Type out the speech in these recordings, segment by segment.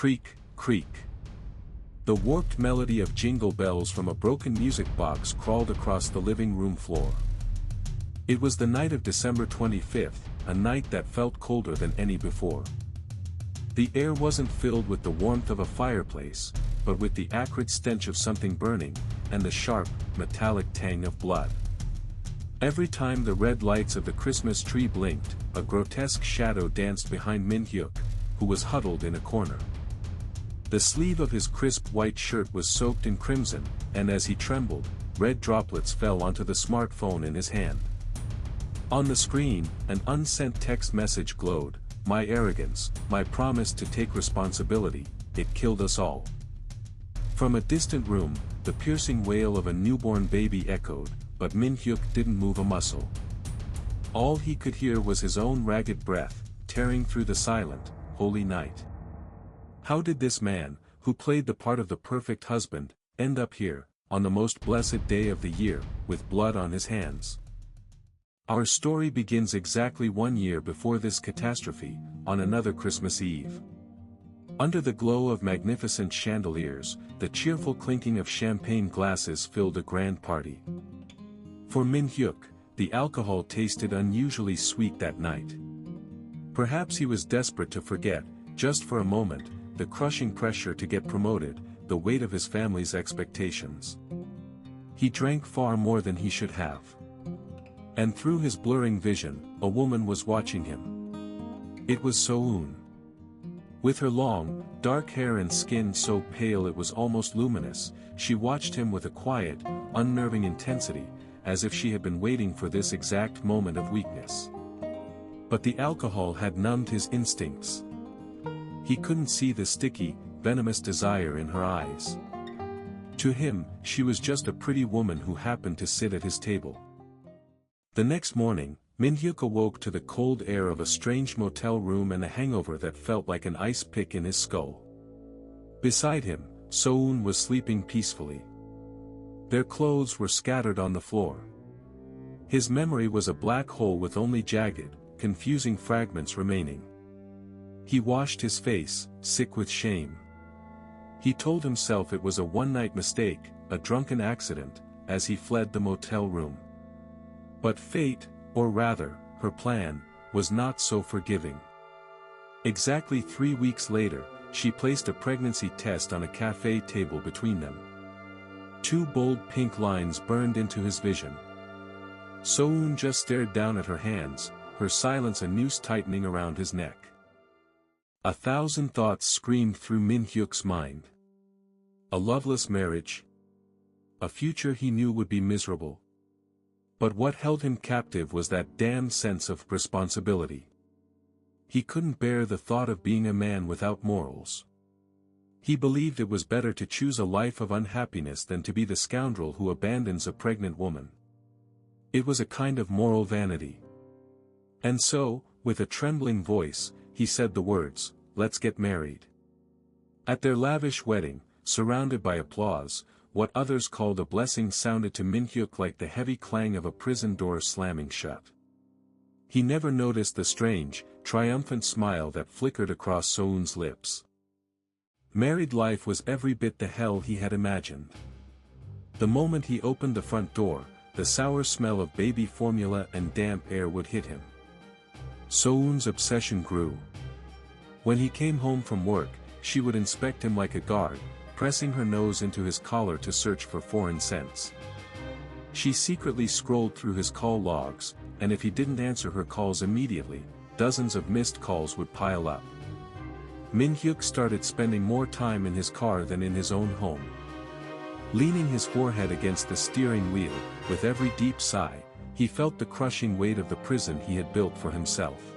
Creak, creak. The warped melody of jingle bells from a broken music box crawled across the living room floor. It was the night of December 25th, a night that felt colder than any before. The air wasn't filled with the warmth of a fireplace, but with the acrid stench of something burning, and the sharp, metallic tang of blood. Every time the red lights of the Christmas tree blinked, a grotesque shadow danced behind Min Hyuk, who was huddled in a corner. The sleeve of his crisp white shirt was soaked in crimson, and as he trembled, red droplets fell onto the smartphone in his hand. On the screen, an unsent text message glowed, "My arrogance, my promise to take responsibility, it killed us all." From a distant room, the piercing wail of a newborn baby echoed, but Min Hyuk didn't move a muscle. All he could hear was his own ragged breath, tearing through the silent, holy night. How did this man, who played the part of the perfect husband, end up here, on the most blessed day of the year, with blood on his hands? Our story begins exactly 1 year before this catastrophe, on another Christmas Eve. Under the glow of magnificent chandeliers, the cheerful clinking of champagne glasses filled a grand party. For Min Hyuk, the alcohol tasted unusually sweet that night. Perhaps he was desperate to forget, just for a moment, the crushing pressure to get promoted, the weight of his family's expectations. He drank far more than he should have. And through his blurring vision, a woman was watching him. It was So-eun. With her long, dark hair and skin so pale it was almost luminous, she watched him with a quiet, unnerving intensity, as if she had been waiting for this exact moment of weakness. But the alcohol had numbed his instincts. He couldn't see the sticky, venomous desire in her eyes. To him, she was just a pretty woman who happened to sit at his table. The next morning, Min Hyuk awoke to the cold air of a strange motel room and a hangover that felt like an ice pick in his skull. Beside him, So-eun was sleeping peacefully. Their clothes were scattered on the floor. His memory was a black hole with only jagged, confusing fragments remaining. He washed his face, sick with shame. He told himself it was a one-night mistake, a drunken accident, as he fled the motel room. But fate, or rather, her plan, was not so forgiving. Exactly 3 weeks later, she placed a pregnancy test on a cafe table between them. 2 bold pink lines burned into his vision. So-eun just stared down at her hands, her silence a noose tightening around his neck. 1,000 thoughts screamed through Min Hyuk's mind. A loveless marriage. A future he knew would be miserable. But what held him captive was that damned sense of responsibility. He couldn't bear the thought of being a man without morals. He believed it was better to choose a life of unhappiness than to be the scoundrel who abandons a pregnant woman. It was a kind of moral vanity. And so, with a trembling voice, he said the words, "Let's get married." At their lavish wedding, surrounded by applause, what others called a blessing sounded to Min Hyuk like the heavy clang of a prison door slamming shut. He never noticed the strange, triumphant smile that flickered across So-eun's lips. Married life was every bit the hell he had imagined. The moment he opened the front door, the sour smell of baby formula and damp air would hit him. So-eun's obsession grew. When he came home from work, she would inspect him like a guard, pressing her nose into his collar to search for foreign scents. She secretly scrolled through his call logs, and if he didn't answer her calls immediately, dozens of missed calls would pile up. Min Hyuk started spending more time in his car than in his own home. Leaning his forehead against the steering wheel, with every deep sigh, he felt the crushing weight of the prison he had built for himself.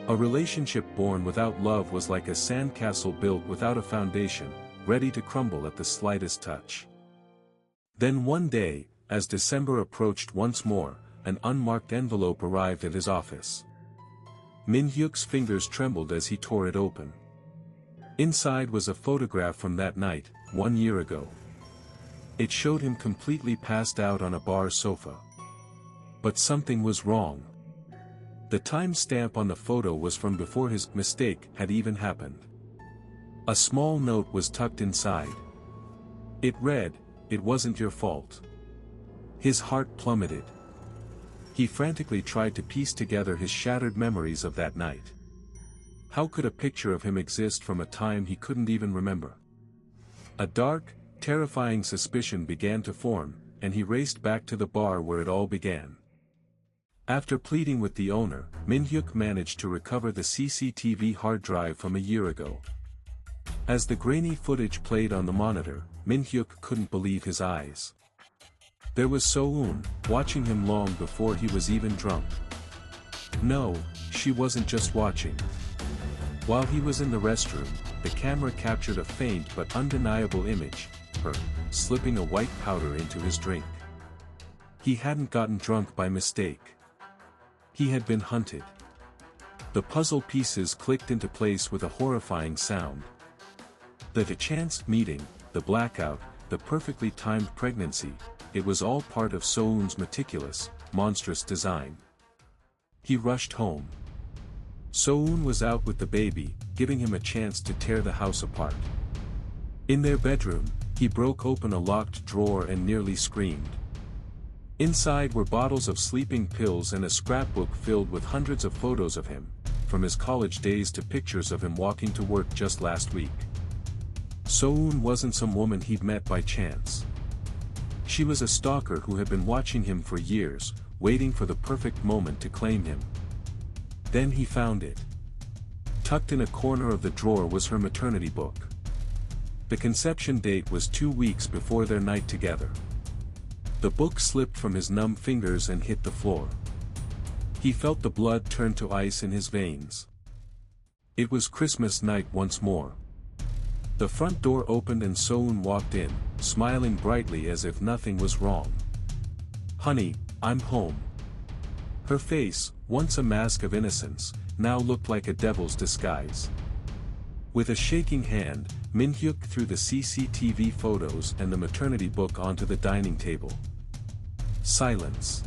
A relationship born without love was like a sandcastle built without a foundation, ready to crumble at the slightest touch. Then one day, as December approached once more, an unmarked envelope arrived at his office. Min Hyuk's fingers trembled as he tore it open. Inside was a photograph from that night, 1 year ago. It showed him completely passed out on a bar sofa. But something was wrong. The time stamp on the photo was from before his mistake had even happened. A small note was tucked inside. It read, "It wasn't your fault." His heart plummeted. He frantically tried to piece together his shattered memories of that night. How could a picture of him exist from a time he couldn't even remember? A dark, terrifying suspicion began to form, and he raced back to the bar where it all began. After pleading with the owner, Min-hyuk managed to recover the CCTV hard drive from a year ago. As the grainy footage played on the monitor, Min-hyuk couldn't believe his eyes. There was So-eun, watching him long before he was even drunk. No, she wasn't just watching. While he was in the restroom, the camera captured a faint but undeniable image, her, slipping a white powder into his drink. He hadn't gotten drunk by mistake. He had been hunted. The puzzle pieces clicked into place with a horrifying sound. The chance meeting, the blackout, the perfectly timed pregnancy, it was all part of So-eun's meticulous, monstrous design. He rushed home. So-eun was out with the baby, giving him a chance to tear the house apart. In their bedroom, he broke open a locked drawer and nearly screamed. Inside were bottles of sleeping pills and a scrapbook filled with hundreds of photos of him, from his college days to pictures of him walking to work just last week. So-eun wasn't some woman he'd met by chance. She was a stalker who had been watching him for years, waiting for the perfect moment to claim him. Then he found it. Tucked in a corner of the drawer was her maternity book. The conception date was 2 weeks before their night together. The book slipped from his numb fingers and hit the floor. He felt the blood turn to ice in his veins. It was Christmas night once more. The front door opened and So-eun walked in, smiling brightly as if nothing was wrong. "Honey, I'm home." Her face, once a mask of innocence, now looked like a devil's disguise. With a shaking hand, Min-hyuk threw the CCTV photos and the maternity book onto the dining table. Silence.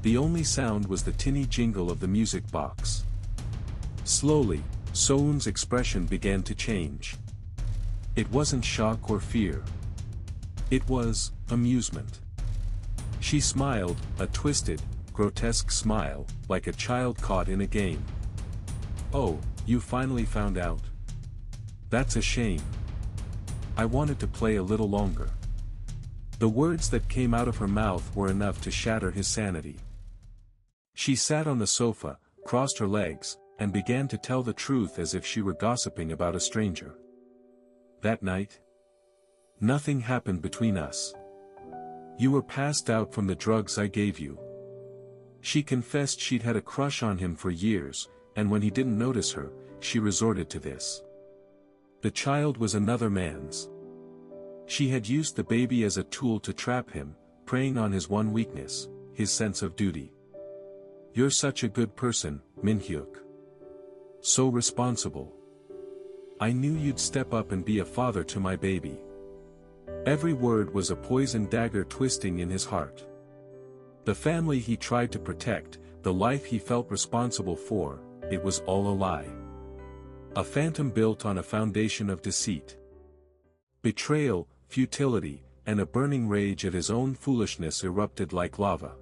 The only sound was the tinny jingle of the music box. Slowly, So-eun's expression began to change. It wasn't shock or fear. It was amusement. She smiled, a twisted, grotesque smile, like a child caught in a game. "Oh, you finally found out? That's a shame. I wanted to play a little longer." The words that came out of her mouth were enough to shatter his sanity. She sat on the sofa, crossed her legs, and began to tell the truth as if she were gossiping about a stranger. "That night, nothing happened between us. You were passed out from the drugs I gave you." She confessed she'd had a crush on him for years, and when he didn't notice her, she resorted to this. The child was another man's. She had used the baby as a tool to trap him, preying on his one weakness, his sense of duty. "You're such a good person, Min-hyuk. So responsible. I knew you'd step up and be a father to my baby." Every word was a poisoned dagger twisting in his heart. The family he tried to protect, the life he felt responsible for, it was all a lie. A phantom built on a foundation of deceit. Betrayal, futility, and a burning rage at his own foolishness erupted like lava.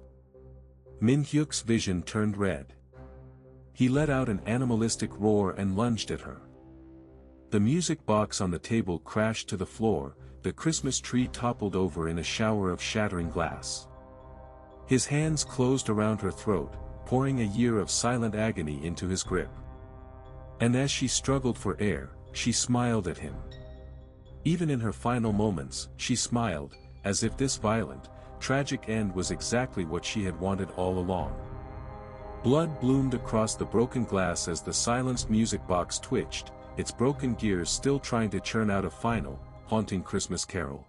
Min-hyuk's vision turned red. He let out an animalistic roar and lunged at her. The music box on the table crashed to the floor, the Christmas tree toppled over in a shower of shattering glass. His hands closed around her throat, pouring a year of silent agony into his grip. And as she struggled for air, she smiled at him. Even in her final moments, she smiled, as if this violent, tragic end was exactly what she had wanted all along. Blood bloomed across the broken glass as the silenced music box twitched, its broken gears still trying to churn out a final, haunting Christmas carol.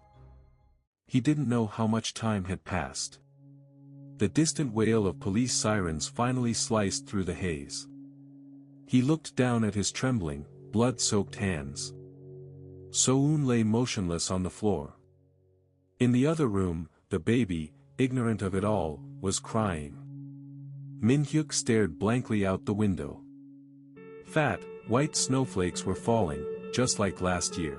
He didn't know how much time had passed. The distant wail of police sirens finally sliced through the haze. He looked down at his trembling, blood-soaked hands. So-eun lay motionless on the floor. In the other room, the baby, ignorant of it all, was crying. Min-hyuk stared blankly out the window. Fat, white snowflakes were falling, just like last year.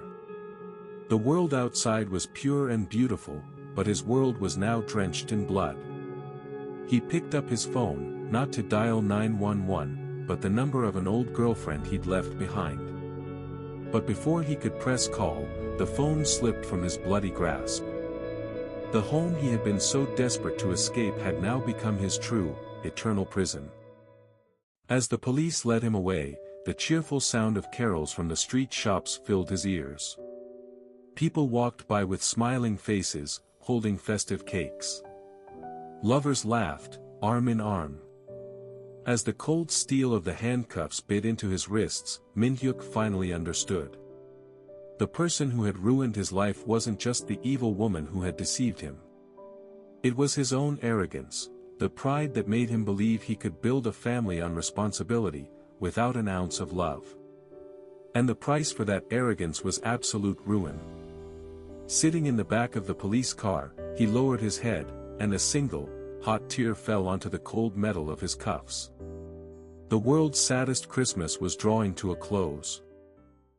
The world outside was pure and beautiful, but his world was now drenched in blood. He picked up his phone, not to dial 911, but the number of an old girlfriend he'd left behind. But before he could press call, the phone slipped from his bloody grasp. The home he had been so desperate to escape had now become his true, eternal prison. As the police led him away, the cheerful sound of carols from the street shops filled his ears. People walked by with smiling faces, holding festive cakes. Lovers laughed, arm in arm. As the cold steel of the handcuffs bit into his wrists, Min-hyuk finally understood. The person who had ruined his life wasn't just the evil woman who had deceived him. It was his own arrogance, the pride that made him believe he could build a family on responsibility, without an ounce of love. And the price for that arrogance was absolute ruin. Sitting in the back of the police car, he lowered his head, and a single, hot tear fell onto the cold metal of his cuffs. The world's saddest Christmas was drawing to a close.